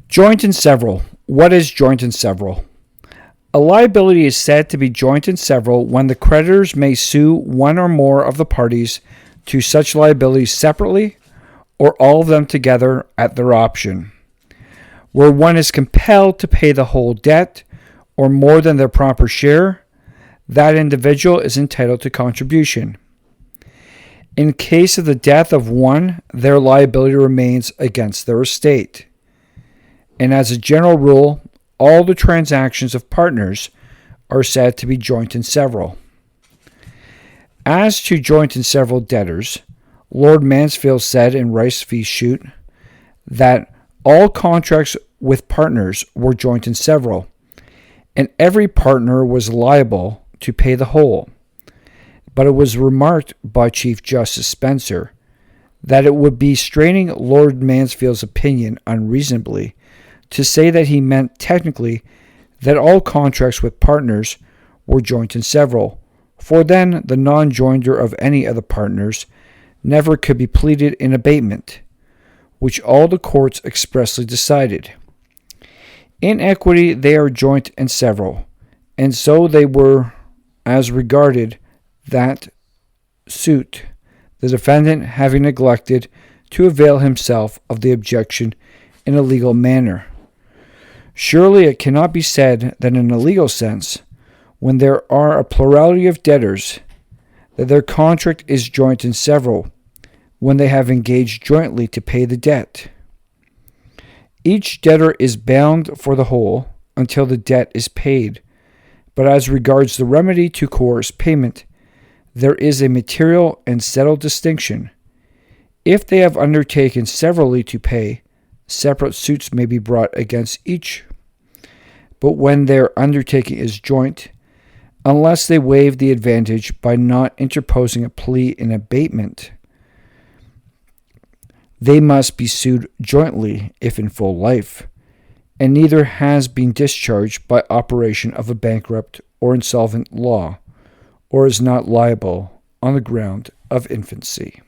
Joint and several. What is joint and several? A liability is said to be joint and several when the creditors may sue one or more of the parties to such liabilities separately or all of them together at their option. Where one is compelled to pay the whole debt or more than their proper share, that individual is entitled to contribution. In case of the death of one, their liability remains against their estate. And as a general rule, all the transactions of partners are said to be joint and several. As to joint and several debtors, Lord Mansfield said in Rice v. Shute that all contracts with partners were joint and several, and every partner was liable to pay the whole. But it was remarked by Chief Justice Spencer that it would be straining Lord Mansfield's opinion unreasonably to say that he meant technically that all contracts with partners were joint and several, for then the non-joinder of any of the partners never could be pleaded in abatement, which all the courts expressly decided. In equity they are joint and several, and so they were as regarded that suit, the defendant having neglected to avail himself of the objection in a legal manner. Surely it cannot be said that in a legal sense, when there are a plurality of debtors, that their contract is joint and several, when they have engaged jointly to pay the debt. Each debtor is bound for the whole until the debt is paid, but as regards the remedy to coerce payment, there is a material and settled distinction. If they have undertaken severally to pay, separate suits may be brought against each. But when their undertaking is joint, unless they waive the advantage by not interposing a plea in abatement, they must be sued jointly if in full life, and neither has been discharged by operation of a bankrupt or insolvent law, or is not liable on the ground of infancy.